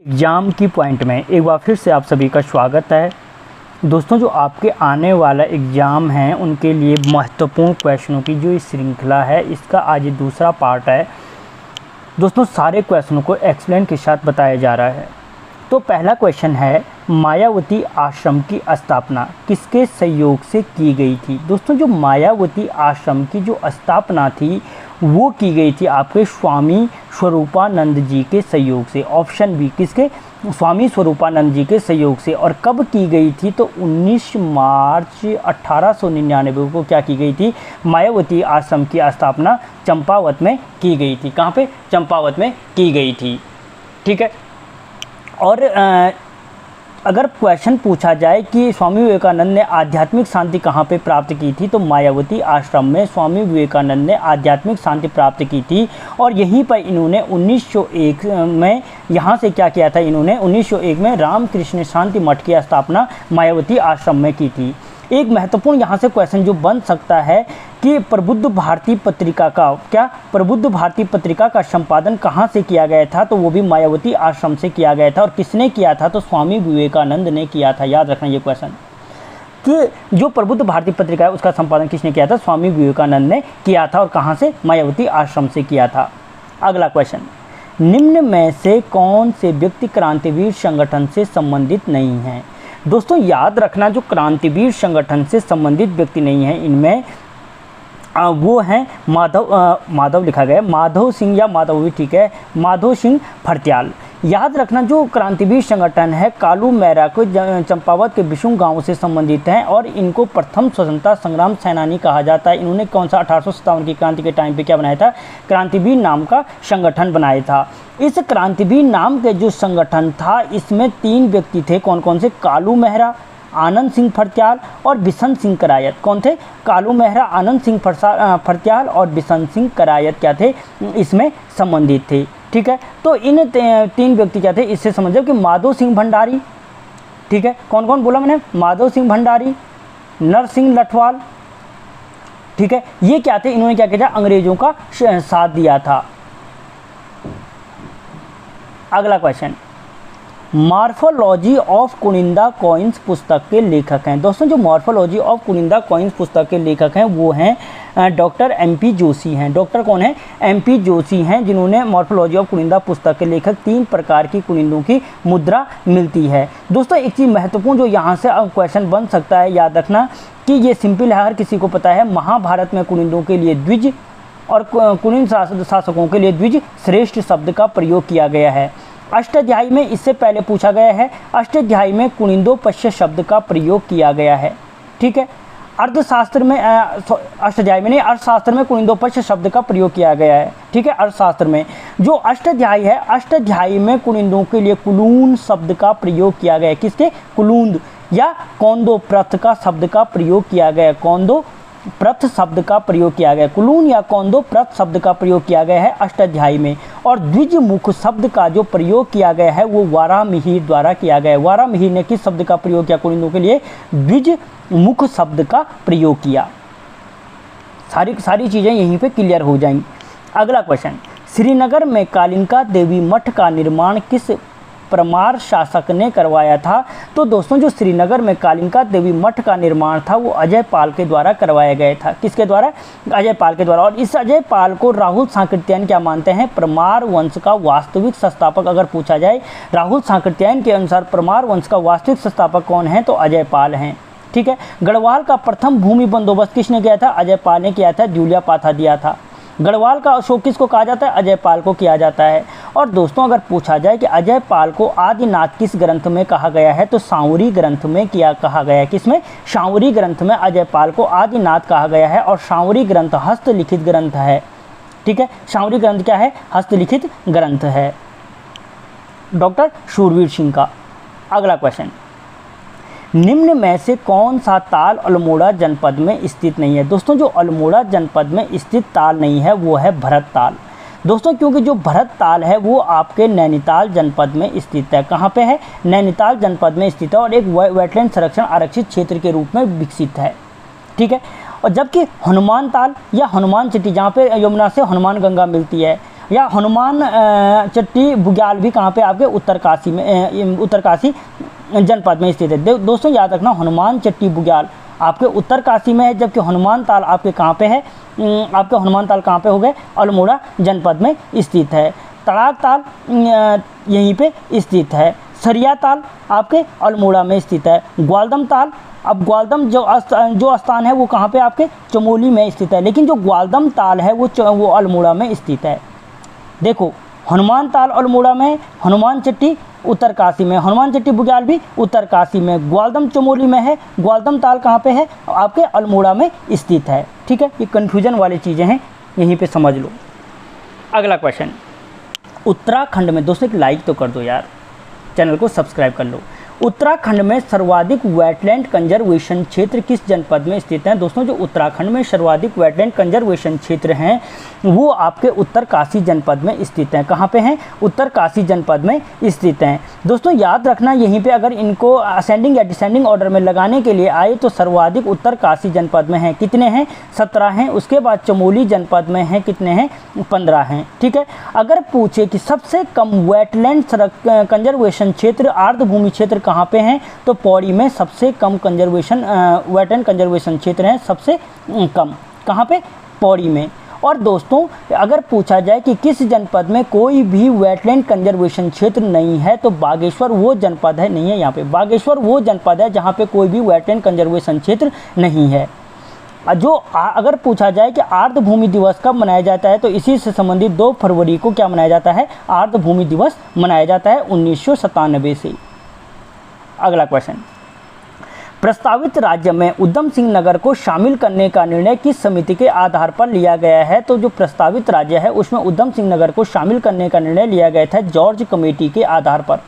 Exam की point में एक बार फिर से आप सभी का स्वागत है। दोस्तों, जो आपके आने वाला एग्ज़ाम है उनके लिए महत्वपूर्ण क्वेश्चनों की जो इस श्रृंखला है, इसका आज दूसरा पार्ट है। दोस्तों, सारे क्वेश्चनों को एक्सप्लेन के साथ बताया जा रहा है। तो पहला क्वेश्चन है, मायावती आश्रम की स्थापना किसके सहयोग से की गई थी। दोस्तों, जो मायावती आश्रम की जो स्थापना थी वो की गई थी आपके स्वामी स्वरूपानंद जी के सहयोग से। ऑप्शन बी, किसके? स्वामी स्वरूपानंद जी के सहयोग से। और कब की गई थी? तो 19 मार्च 1899 को क्या की गई थी? मायावती आश्रम की स्थापना चंपावत में की गई थी। कहाँ पे? चंपावत में की गई थी। ठीक है। और अगर क्वेश्चन पूछा जाए कि स्वामी विवेकानंद ने आध्यात्मिक शांति कहाँ पे प्राप्त की थी, तो मायावती आश्रम में स्वामी विवेकानंद ने आध्यात्मिक शांति प्राप्त की थी। और यहीं पर इन्होंने 1901 में यहाँ से क्या किया था? इन्होंने 1901 में रामकृष्ण शांति मठ की स्थापना मायावती आश्रम में की थी। एक महत्वपूर्ण यहाँ से क्वेश्चन जो बन सकता है कि प्रबुद्ध भारती पत्रिका का प्रबुद्ध भारती पत्रिका का संपादन कहाँ से किया गया था? तो वो भी मायावती आश्रम से किया गया था। और किसने किया था? तो स्वामी विवेकानंद ने किया था। याद रखना ये क्वेश्चन कि जो प्रबुद्ध भारती पत्रिका है उसका संपादन किसने किया था? स्वामी विवेकानंद ने किया था। और कहाँ से? मायावती आश्रम से किया था। अगला क्वेश्चन, निम्न में से कौन से व्यक्ति क्रांतिवीर संगठन से संबंधित नहीं हैं? दोस्तों, याद रखना, जो क्रांतिवीर संगठन से संबंधित व्यक्ति नहीं है इनमें वो हैं माधव लिखा गया है, माधव सिंह या माधव भी ठीक है, माधव सिंह फर्त्याल। याद रखना, जो क्रांतिवीर संगठन है कालू मेहरा को चंपावत के बिशुंग गांव से संबंधित हैं और इनको प्रथम स्वतंत्रता संग्राम सेनानी कहा जाता है। इन्होंने कौन सा 1857 की क्रांति के टाइम पे क्या बनाया था? क्रांतिवीर नाम का संगठन बनाया था। इस क्रांतिवीर नाम के जो संगठन था इसमें 3 व्यक्ति थे। कौन कौन से? कालू मेहरा, आनंद सिंह फर्त्याल और बिशन सिंह करायत। कौन थे? कालू मेहरा, आनंद सिंह फर्त्याल और बिशन सिंह करायत क्या थे? इसमें संबंधित थे। ठीक है। तो इन 3 व्यक्ति क्या थे? इससे समझो कि माधव सिंह भंडारी, ठीक है, कौन कौन बोला मैंने? माधव सिंह भंडारी, नरसिंह लठवाल, ठीक है, ये क्या थे? इन्होंने क्या किया? अंग्रेजों का साथ दिया था। अगला क्वेश्चन, मॉर्फोलॉजी ऑफ कुनिंदा कॉइन्स पुस्तक के लेखक हैं। दोस्तों, जो मॉर्फोलॉजी ऑफ कुनिंदा कॉइन्स पुस्तक के लेखक हैं वो हैं डॉक्टर MP जोशी हैं। डॉक्टर कौन है? MP जोशी हैं, जिन्होंने मॉर्फोलॉजी ऑफ कुनिंदा पुस्तक के लेखक 3 प्रकार की कुनिंदों की मुद्रा मिलती है। दोस्तों, एक चीज़ महत्वपूर्ण जो यहाँ से अब क्वेश्चन बन सकता है, याद रखना कि ये सिंपल है, हर किसी को पता है। महाभारत में कुनिंदों के लिए द्विज और कुनिंद शासकों के लिए द्विज श्रेष्ठ शब्द का प्रयोग किया गया है। अष्टाध्यायी में इससे पहले पूछा गया है, अष्टाध्यायी में कुनिंदोपश्य शब्द का प्रयोग किया गया है। ठीक है। अर्थशास्त्र में अष्टाध्यायी में नहीं, अर्थशास्त्र में कुनिंदोपश्य शब्द का प्रयोग किया गया है। ठीक है। अर्थशास्त्र में जो अष्टाध्यायी है, अष्टाध्यायी में कुनिंदों के लिए कुलून शब्द का प्रयोग किया गया है। किसके? कुलूंद या कौंदो प्रथ का शब्द का प्रयोग किया गया है। कौंदो प्रथ शब्द का प्रयोग किया गया, कुलून या कौंदो प्रथ शब्द का प्रयोग किया गया है अष्टाध्यायी में। और द्विजमुख शब्द का जो प्रयोग किया गया है वो वारामिहिर द्वारा किया गया है। वारामिहिर ने किस शब्द का प्रयोग किया? कुनिंदों के लिए द्विजमुख शब्द का प्रयोग किया। सारी चीज़ें यहीं पे क्लियर हो जाएंगी। अगला क्वेश्चन, श्रीनगर में कालिका देवी मठ का निर्माण किस परमार शासक ने करवाया था? तो दोस्तों, जो श्रीनगर में कालिका देवी मठ का निर्माण था वो अजय पाल के द्वारा करवाया गया था। किसके द्वारा? अजय पाल के द्वारा। और इस अजय पाल को राहुल सांकृत्यायन क्या मानते हैं? परमार वंश का वास्तविक संस्थापक अगर पूछा जाए, राहुल सांकृत्यायन के अनुसार परमार वंश का वास्तविक संस्थापक कौन है? तो अजय पाल हैं। ठीक है। गढ़वाल का प्रथम भूमि बंदोबस्त किसने किया था? अजय पाल ने किया था। जूलिया पाथा दिया था। गढ़वाल का अशोक किसको कहा जाता है? अजय पाल को किया जाता है। और दोस्तों, अगर पूछा जाए कि अजय पाल को आदिनाथ किस ग्रंथ में कहा गया है, तो सांवरी ग्रंथ में कहा गया है। किसमें? सांवरी ग्रंथ में अजय पाल को आदिनाथ कहा गया है। और सांवरी ग्रंथ हस्तलिखित ग्रंथ है। ठीक है। सांवरी ग्रंथ क्या है? हस्तलिखित ग्रंथ है डॉक्टर शूरवीर सिंह का। अगला क्वेश्चन, निम्न में से कौन सा ताल अल्मोड़ा जनपद में स्थित नहीं है? दोस्तों, जो अल्मोड़ा जनपद में स्थित ताल नहीं है वो है भरत ताल। दोस्तों, क्योंकि जो भरत ताल है वो आपके नैनीताल जनपद में स्थित है। कहाँ पे है? नैनीताल जनपद में स्थित है और एक वेटलैंड संरक्षण आरक्षित क्षेत्र के रूप में विकसित है। ठीक है। और जबकि हनुमान ताल या हनुमान सिटी, जहाँ पे यमुना से हनुमान गंगा मिलती है, या हनुमान चट्टी बुग्याल भी कहाँ पे आपके उत्तरकाशी में, उत्तरकाशी जनपद में स्थित है। दोस्तों याद रखना, हनुमान चट्टी बुग्याल आपके उत्तरकाशी में है, जबकि हनुमान ताल आपके कहाँ पे है, आपके हनुमान ताल कहाँ पे हो गए, अल्मोड़ा जनपद में स्थित है। तड़ाक ताल यहीं पे स्थित है। सरिया ताल आपके अल्मोड़ा में स्थित है। ग्वालदम ताल, अब ग्वालदम जो स्थान है वो कहाँ पे आपके चमोली में स्थित है, लेकिन जो ग्वालदम ताल है वो अल्मोड़ा में स्थित है। देखो हनुमान ताल अल्मोड़ा में, हनुमान चट्टी उत्तरकाशी में, हनुमान चट्टी बुग्याल भी उत्तरकाशी में, ग्वालदम चमोली में है, ग्वालदम ताल कहाँ पे है, आपके अल्मोड़ा में स्थित है। ठीक है, ये कन्फ्यूजन वाली चीज़ें हैं, यहीं पे समझ लो। अगला क्वेश्चन, उत्तराखंड में, दोस्तों एक लाइक तो कर दो यार, चैनल को सब्सक्राइब कर लो। उत्तराखंड में सर्वाधिक वेटलैंड कंजर्वेशन क्षेत्र किस जनपद में स्थित हैं? दोस्तों जो उत्तराखंड में सर्वाधिक वेटलैंड कंजर्वेशन क्षेत्र हैं वो आपके उत्तरकाशी जनपद में स्थित हैं। कहाँ पे हैं? उत्तरकाशी जनपद में स्थित हैं। दोस्तों याद रखना, यहीं पे अगर इनको असेंडिंग या डिसेंडिंग ऑर्डर में लगाने के लिए आए तो सर्वाधिक उत्तरकाशी जनपद में हैं। कितने हैं? 17 हैं। उसके बाद चमोली जनपद में हैं, कितने हैं? 15 हैं। ठीक है, अगर पूछे कि सबसे कम वेटलैंड कंजर्वेशन क्षेत्र आर्द्रभूमि क्षेत्र कहाँ पे हैं, तो पौड़ी में सबसे कम कंजर्वेशन वेटलैंड कंजर्वेशन क्षेत्र हैं, सबसे कम कहाँ पे? पौड़ी में। और दोस्तों अगर पूछा जाए कि किस जनपद में कोई भी वेटलैंड कंजर्वेशन क्षेत्र नहीं है, तो बागेश्वर वो जनपद है, नहीं है यहाँ पे, बागेश्वर वो जनपद है जहाँ पे कोई भी वेटलैंड कंजर्वेशन क्षेत्र नहीं है। जो अगर पूछा जाए कि आर्द्रभूमि दिवस कब मनाया जाता है, तो इसी से संबंधित 2 फरवरी को क्या मनाया जाता है? आर्द्रभूमि दिवस मनाया जाता है 1997 से। अगला क्वेश्चन, प्रस्तावित राज्य में उधम सिंह नगर को शामिल करने का निर्णय किस समिति के आधार पर लिया गया है? तो जो प्रस्तावित राज्य है उसमें उधम सिंह नगर को शामिल करने का निर्णय लिया गया था जॉर्ज कमेटी के आधार पर।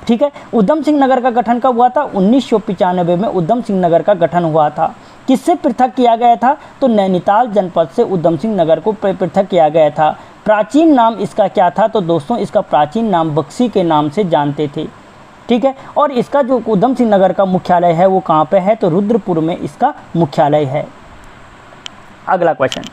ठीक है, उधम सिंह नगर का गठन कब हुआ था? 1995 में उधम सिंह नगर का गठन हुआ था। किससे पृथक किया गया था? तो नैनीताल जनपद से उधम सिंह नगर को पृथक किया गया था। प्राचीन नाम इसका क्या था? तो दोस्तों इसका प्राचीन नाम बक्सी के नाम से जानते थे। ठीक है, और इसका जो उधम सिंह नगर का मुख्यालय है वो कहाँ पे है? तो रुद्रपुर में इसका मुख्यालय है। अगला क्वेश्चन,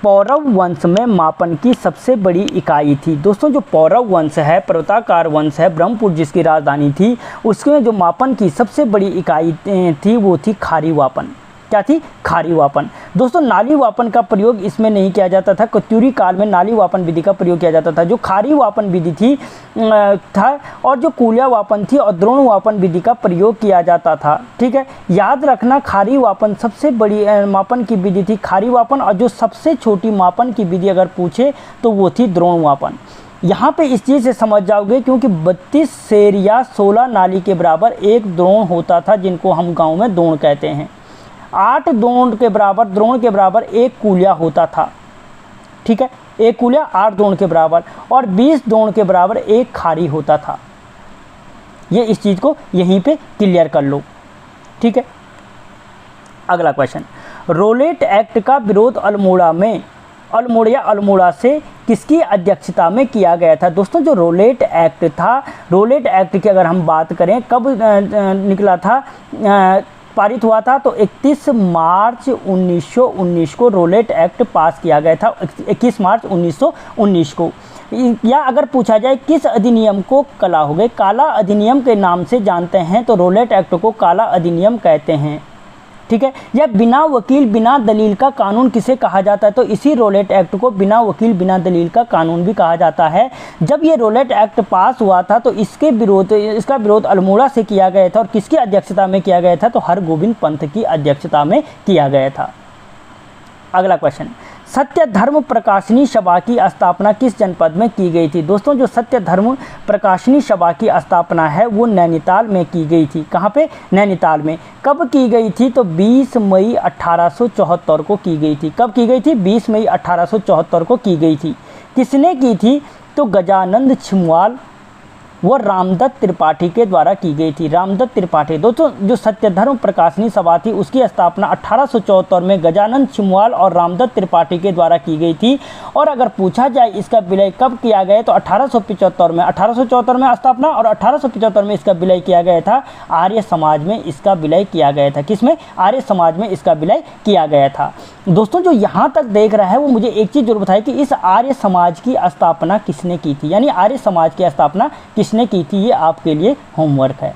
पौरव वंश में मापन की सबसे बड़ी इकाई थी। दोस्तों जो पौरव वंश है, पर्वताकार वंश है, ब्रह्मपुर जिसकी राजधानी थी, उसमें जो मापन की सबसे बड़ी इकाई थी वो थी खारी वापन। क्या थी? खारी वापन। दोस्तों नाली वापन का प्रयोग इसमें नहीं किया जाता था, कत्यूरी काल में नाली वापन विधि का प्रयोग किया जाता था। जो खारी वापन विधि थी था और जो कूलिया वापन थी और द्रोण वापन विधि का प्रयोग किया जाता था। ठीक है, याद रखना, खारी वापन सबसे बड़ी मापन की विधि थी, खारी वापन, और जो सबसे छोटी मापन की विधि अगर पूछे तो वो थी द्रोण वापन। यहाँ पे इस चीज़ से समझ जाओगे क्योंकि 32 सेर या 16 नाली के बराबर एक द्रोण होता था, जिनको हम गाँव में द्रोण कहते हैं। 8 द्रोण के बराबर एक कूलिया होता था। ठीक है, एक कूलिया 8 द्रोण के बराबर, और 20 द्रोण के बराबर एक खारी होता था। ये इस चीज़ को यहीं पे क्लियर कर लो। ठीक है, अगला क्वेश्चन, रोलेट एक्ट का विरोध अल्मोड़ा से किसकी अध्यक्षता में किया गया था? दोस्तों जो रोलेट एक्ट था, रोलेट एक्ट की अगर हम बात करें कब निकला था, पारित हुआ था, तो 31 मार्च 1919 को रोलेट एक्ट पास किया गया था, 21 मार्च 1919 को। या अगर पूछा जाए किस अधिनियम को काला अधिनियम के नाम से जानते हैं, तो रोलेट एक्ट को काला अधिनियम कहते हैं। ठीक है, या बिना वकील बिना दलील का कानून किसे कहा जाता है? तो इसी रोलेट एक्ट को बिना वकील बिना दलील का कानून भी कहा जाता है। जब ये रोलेट एक्ट पास हुआ था तो इसका विरोध अल्मोड़ा से किया गया था, और किसकी अध्यक्षता में किया गया था? तो हरगोविंद पंत की अध्यक्षता में किया गया था। अगला क्वेश्चन, सत्य धर्म प्रकाशनी सभा की स्थापना किस जनपद में की गई थी? दोस्तों जो सत्य धर्म प्रकाशनी सभा की स्थापना है वो नैनीताल में की गई थी। कहाँ पे? नैनीताल में। कब की गई थी? तो 20 मई 1874 को की गई थी। कब की गई थी? 20 मई 1874 को की गई थी। किसने की थी? तो गजानंद छिमवाल वह रामदत्त त्रिपाठी के द्वारा की गई थी। रामदत्त त्रिपाठी दोस्तों, जो सत्यधर्म प्रकाशनी सभा थी उसकी स्थापना 1874 में गजानन छिमवाल और रामदत्त त्रिपाठी के द्वारा की गई थी। और अगर पूछा जाए इसका विलय कब किया गया तो 1874 में, 1874 में स्थापना और 1875 में इसका विलय किया गया था। आर्य समाज में इसका विलय किया गया था। किसमें? आर्य समाज में इसका विलय किया गया था। दोस्तों जो यहाँ तक देख रहा है वो मुझे एक चीज़ जरूर बताए कि इस आर्य समाज की स्थापना किसने की थी, यानी आर्य समाज की स्थापना किसने की थी। ये आपके लिए होमवर्क है।